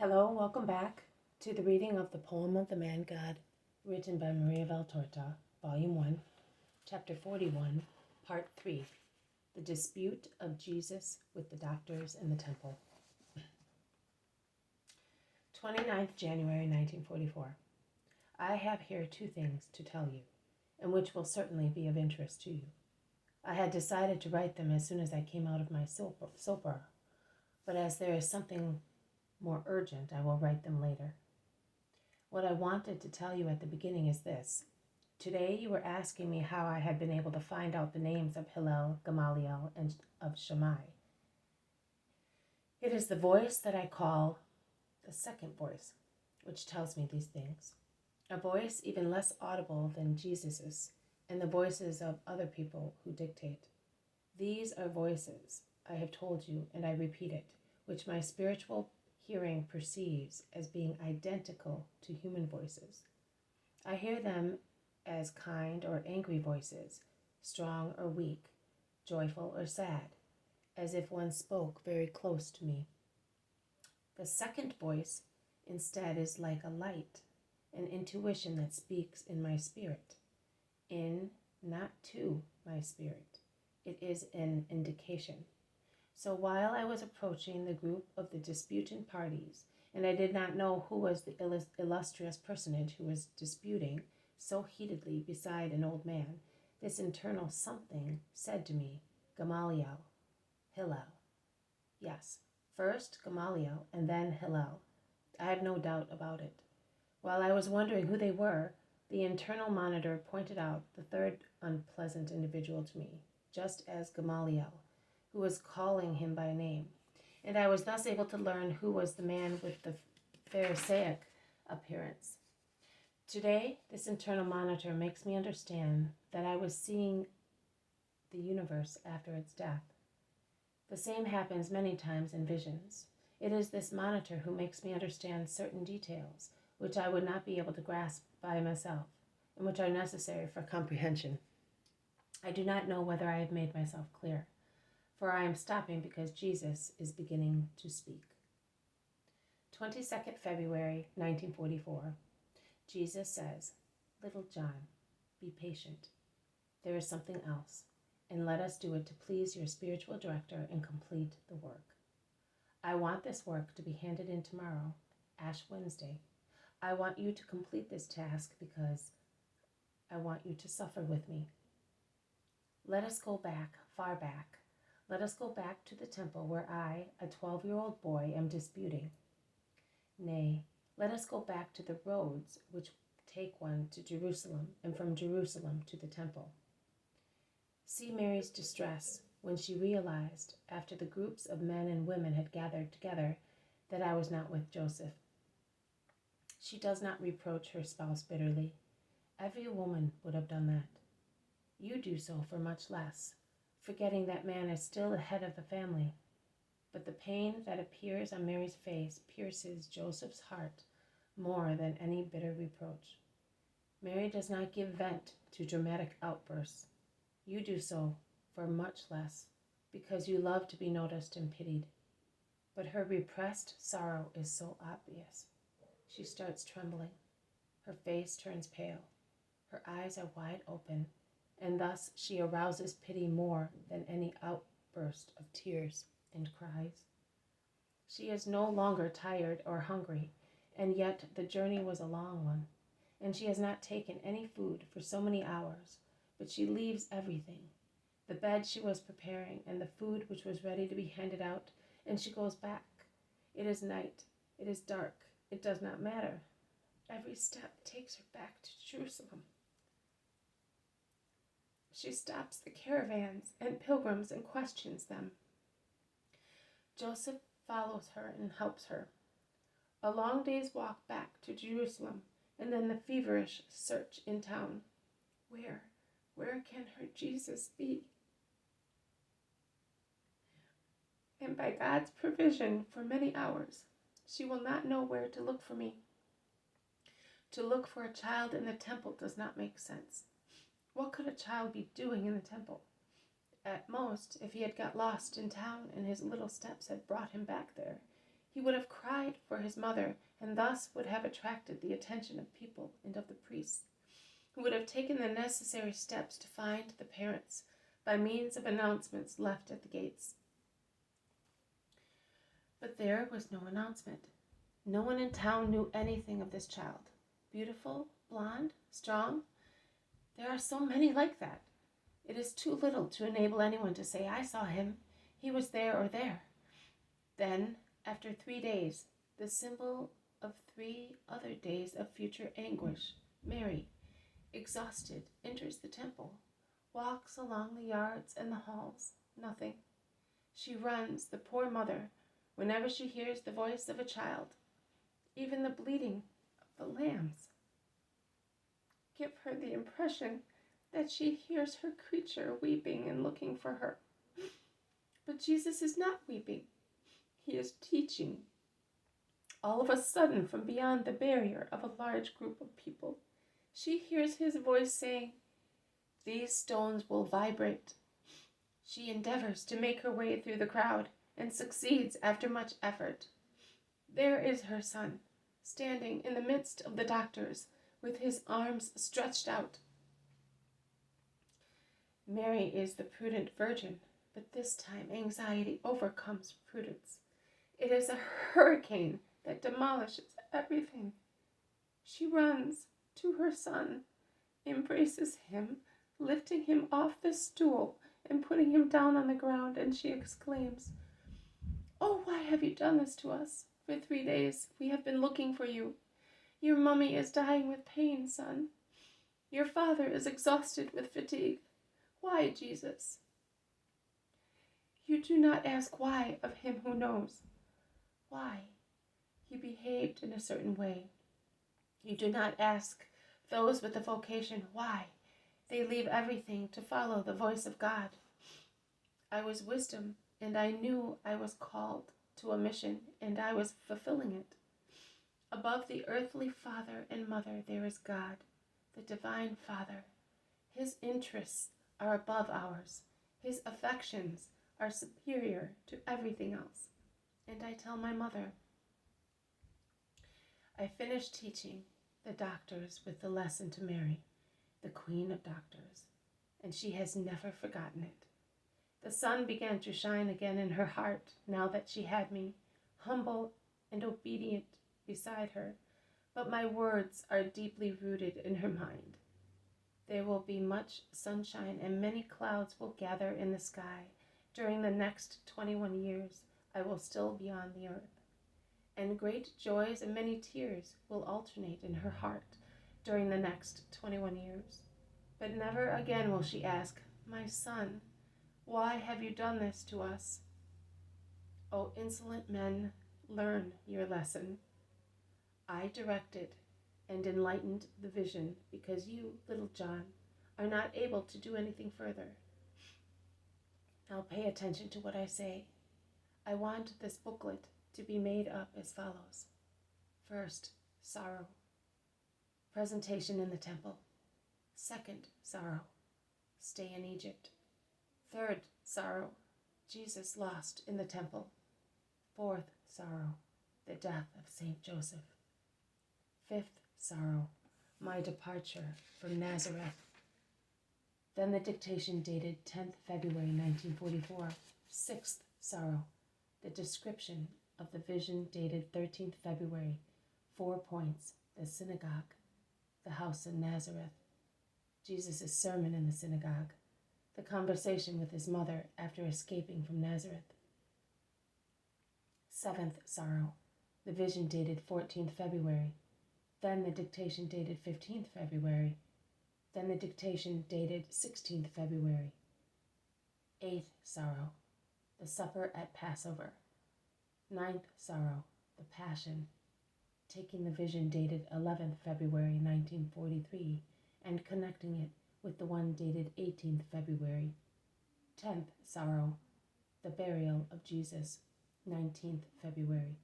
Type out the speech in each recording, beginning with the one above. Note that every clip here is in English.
Hello, welcome back to the reading of the poem of the Man God, written by Maria Valtorta, Volume 1, Chapter 41, Part 3, The Dispute of Jesus with the Doctors in the Temple. 29th January 1944. I have here two things to tell you, and which will certainly be of interest to you. I had decided to write them as soon as I came out of my sopa, but as there is something more urgent, I will write them later. What I wanted to tell you at the beginning is this. Today you were asking me how I had been able to find out the names of Hillel, Gamaliel, and of Shammai. It is the voice that I call the second voice, which tells me these things. A voice even less audible than Jesus's, and the voices of other people who dictate. These are voices, I have told you, and I repeat it, which my spiritual hearing perceives as being identical to human voices. I hear them as kind or angry voices, strong or weak, joyful or sad, as if one spoke very close to me. The second voice, instead, is like a light, an intuition that speaks in my spirit, in, not to, my spirit. It is an indication. So while I was approaching the group of the disputant parties, and I did not know who was the illustrious personage who was disputing so heatedly beside an old man, this internal something said to me, Gamaliel, Hillel. Yes, first Gamaliel and then Hillel. I have no doubt about it. While I was wondering who they were, the internal monitor pointed out the third unpleasant individual to me, just as Gamaliel, who was calling him by name, and I was thus able to learn who was the man with the Pharisaic appearance. Today, this internal monitor makes me understand that I was seeing the universe after its death. The same happens many times in visions. It is this monitor who makes me understand certain details which I would not be able to grasp by myself, and which are necessary for comprehension. I do not know whether I have made myself clear, for I am stopping because Jesus is beginning to speak. 22nd February 1944. Jesus says, Little John, be patient. There is something else, and let us do it to please your spiritual director and complete the work. I want this work to be handed in tomorrow, Ash Wednesday. I want you to complete this task because I want you to suffer with me. Let us go back, far back. Let us go back to the temple where I, a 12-year-old boy, am disputing. Nay, let us go back to the roads which take one to Jerusalem, and from Jerusalem to the temple. See Mary's distress when she realized, after the groups of men and women had gathered together, that I was not with Joseph. She does not reproach her spouse bitterly. Every woman would have done that. You do so for much less, forgetting that man is still the head of the family. But the pain that appears on Mary's face pierces Joseph's heart more than any bitter reproach. Mary does not give vent to dramatic outbursts. You do so for much less, because you love to be noticed and pitied. But her repressed sorrow is so obvious. She starts trembling. Her face turns pale. Her eyes are wide open, and thus she arouses pity more than any outburst of tears and cries. She is no longer tired or hungry, and yet the journey was a long one, and she has not taken any food for so many hours, but she leaves everything, the bed she was preparing and the food which was ready to be handed out, and she goes back. It is night. It is dark. It does not matter. Every step takes her back to Jerusalem. She stops the caravans and pilgrims and questions them. Joseph follows her and helps her. A long day's walk back to Jerusalem, and then the feverish search in town. Where can her Jesus be? And by God's provision for many hours, she will not know where to look for me. To look for a child in the temple does not make sense. What could a child be doing in the temple? At most, if he had got lost in town and his little steps had brought him back there, He would have cried for his mother, and thus would have attracted the attention of people and of the priests, who would have taken the necessary steps to find the parents by means of announcements left at the gates. But there was no announcement. No one in town knew anything of this child. Beautiful, blonde, strong. There are so many like that. It is too little to enable anyone to say, "I saw him. He was there or there." Then, after 3 days, the symbol of 3 other days of future anguish, Mary, exhausted, enters the temple, walks along the yards and the halls. Nothing. She runs, the poor mother, whenever she hears the voice of a child. Even the bleating of the lambs give her the impression that she hears her creature weeping and looking for her. But Jesus is not weeping. He is teaching. All of a sudden, from beyond the barrier of a large group of people, she hears his voice saying, "These stones will vibrate." She endeavors to make her way through the crowd and succeeds after much effort. There is her son, standing in the midst of the doctors with his arms stretched out. Mary is the prudent virgin, but this time anxiety overcomes prudence. It is a hurricane that demolishes everything. She runs to her son, embraces him, lifting him off the stool and putting him down on the ground, and she exclaims, "Oh, why have you done this to us? For 3 days we have been looking for you. Your mummy is dying with pain, son. Your father is exhausted with fatigue. Why, Jesus?" You do not ask why of him who knows. Why? He behaved in a certain way. You do not ask those with a vocation why. They leave everything to follow the voice of God. I was wisdom, and I knew I was called to a mission, and I was fulfilling it. Above the earthly father and mother, there is God, the divine Father. His interests are above ours. His affections are superior to everything else. And I tell my mother. I finished teaching the doctors with the lesson to Mary, the Queen of Doctors, and she has never forgotten it. The sun began to shine again in her heart now that she had me, humble and obedient beside her, but my words are deeply rooted in her mind. There will be much sunshine and many clouds will gather in the sky. During the next 21 years, I will still be on the earth. And great joys and many tears will alternate in her heart during the next 21 years. But never again will she ask, "My son, why have you done this to us?" O insolent men, learn your lesson. I directed and enlightened the vision because you, little John, are not able to do anything further. Now pay attention to what I say. I want this booklet to be made up as follows. First, sorrow. Presentation in the temple. Second, sorrow. Stay in Egypt. Third, sorrow. Jesus lost in the temple. Fourth, sorrow. The death of Saint Joseph. Fifth, sorrow. My departure from Nazareth. Then the dictation dated 10th February 1944. Sixth, sorrow. The description of the vision dated 13th February. 4 points. The synagogue. The house in Nazareth. Jesus' sermon in the synagogue. The conversation with his mother after escaping from Nazareth. Seventh, sorrow. The vision dated 14th February. Then the dictation dated 15th February. Then the dictation dated 16th February. Eighth, sorrow. The supper at Passover. Ninth, sorrow. The Passion. Taking the vision dated 11th February 1943 and connecting it with the one dated 18th February. 10th, sorrow. The burial of Jesus, 19th February.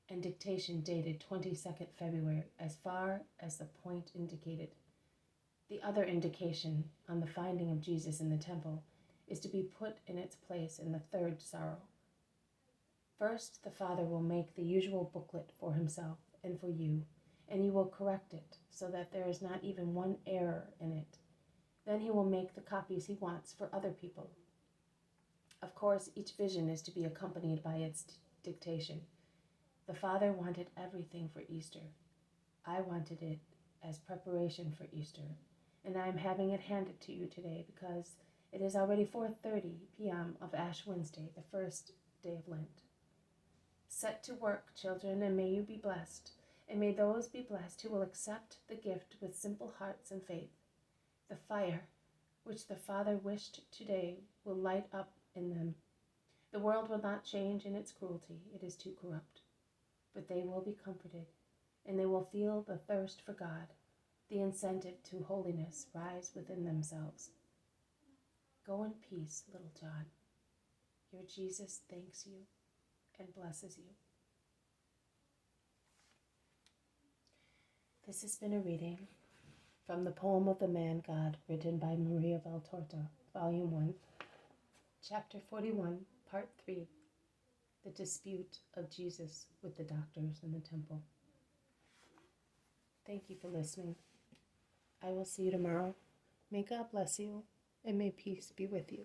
And dictation dated 22nd February as far as the point indicated. The other indication on the finding of Jesus in the temple is to be put in its place in the third sorrow. First, the Father will make the usual booklet for himself and for you, and you will correct it so that there is not even one error in it. Then he will make the copies he wants for other people. Of course, each vision is to be accompanied by its dictation. The Father wanted everything for Easter. I wanted it as preparation for Easter, and I am having it handed to you today because it is already 4:30 p.m. of Ash Wednesday, the first day of Lent. Set to work, children, and may you be blessed, and may those be blessed who will accept the gift with simple hearts and faith. The fire which the Father wished today will light up in them. The world will not change in its cruelty, it is too corrupt. But they will be comforted, and they will feel the thirst for God, the incentive to holiness rise within themselves. Go in peace, little John. Your Jesus thanks you and blesses you. This has been a reading from the poem of the Man God, written by Maria Valtorta, Volume 1, Chapter 41, Part 3, The Dispute of Jesus with the Doctors in the Temple. Thank you for listening. I will see you tomorrow. May God bless you, and may peace be with you.